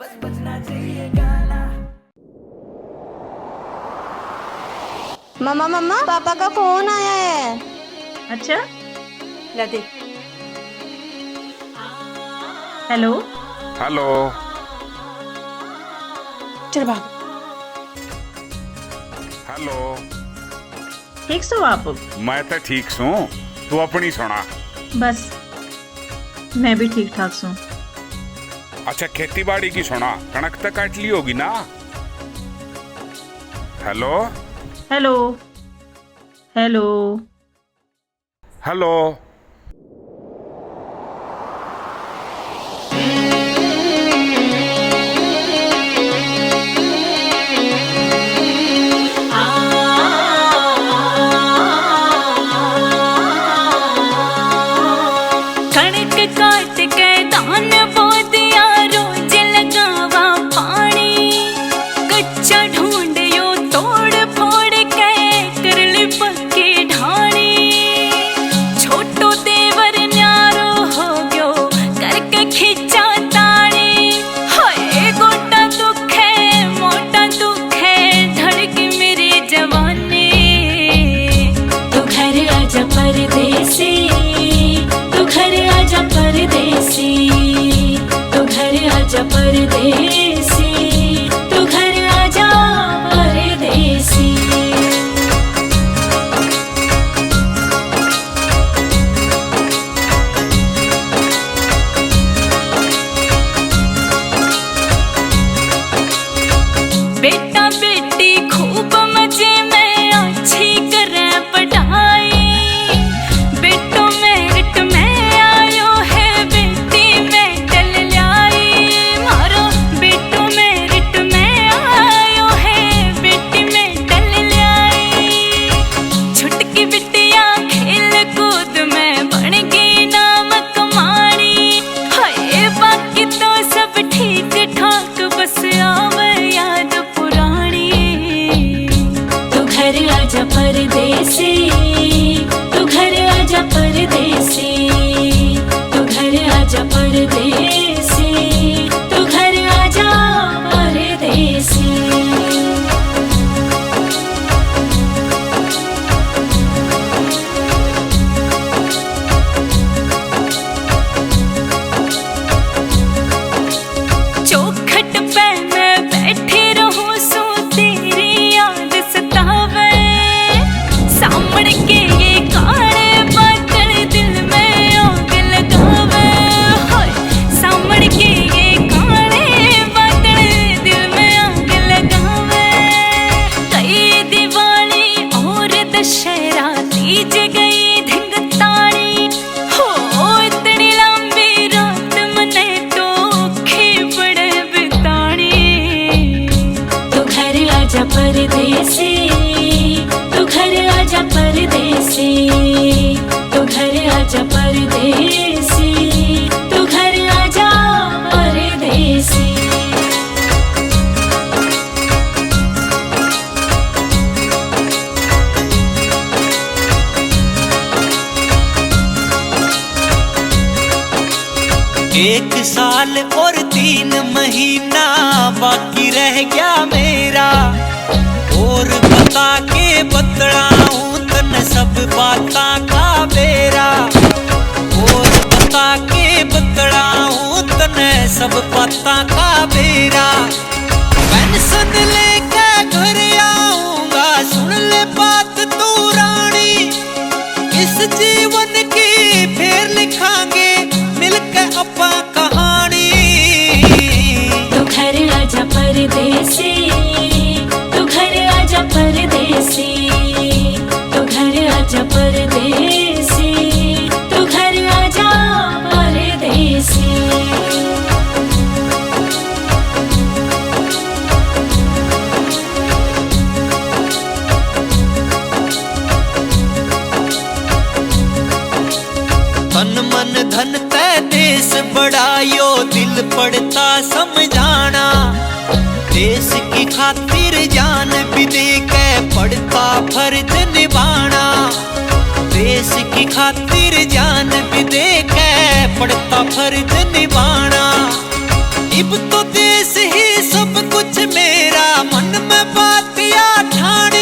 बस बजना चाहिए गाना। मम्मा मम्मा पापा का फोन आया है। अच्छा, ला देख। हेलो। हेलो। चल भाग। हेलो। ठीक सो आप? मैं तो ठीक सूं, तू अपनी सुना। बस मैं भी ठीक ठाक सू। अच्छा खेती बाड़ी की सुना, कणक तक काट ली होगी ना? Hello hello hello. हेलो। कणक काट के धान बो दिया, रोज लगावा पानी। कच्चा ढूंढयो तोड़ फोड़ के, करली पक्की ढाणी। छोटो देवर न्यारो हो गयो, करके खींचा ताणी। हाय गोटा दुख है मोटा दुख है, धड़की मेरी जवानी। तू घर आजा परदेसी, तू घर आजा परदेसी, तू घर आजा परदेसी, तू घर आजा परदेसी। बेटा बेटी खूब मजे में, अच्छी करे पढ़ाई। बेटो मेरिट में आयो है, बेटी मेडल लाई। मारो बेटो मेरिट में आयो है, बेटी मेडल लाई। छुटकी बिटिया खेल कूद में बन गई नाम कमानी। हाय बाकी तो सब ठीक ठाक, बस आवे याद पुरानी। तू घर आजा परदेसी, तू घर आजा परदेसी, तू घर आजा परदेसी, तू घर आजा परदेसी। चौखट पे मैं बैठी रहूं सो, तेरी याद सतावे। सामण के ये काले बादल दिल में आग लगावे। हाय सामण के ये काले बादल दिल में आग लगावे। कई दिवाली और दशहरा, तीज गई धिंगतानी। हो इतनी लंबी रात मने तो औखी पड़े बितानी। तू घर आजा परदेसी, तू घर आजा परदेसी, तू घर आजा परदेसी, तू घर आजा परदेसी। एक साल और 3 महीना बाकी रह गया मेरा। और बता के बतलाऊं तन सब बातां का बेरा। और बता के बतलाऊं तन सब बातां का बेरा। पेंशन लेके घर आऊंगा, सुन ले बात तू रानी। इस जीवन की फिर लिखांगे मिलके अपा कहानी। तू घर आजा परदेसी, तू घर आजा परदेसी, तू घर आजा परदेसी, तू घर आजा परदेसी। तन मन धन तै देश बढ़ायो, दिल पड़ता समझाना। देश की खातिर जान भी दे के पड़ता फर्ज निभाना। देश की खातिर जान भी दे के पड़ता फर्ज निभाना। अब तो देश ही सब कुछ मेरा, मन में बात या ठान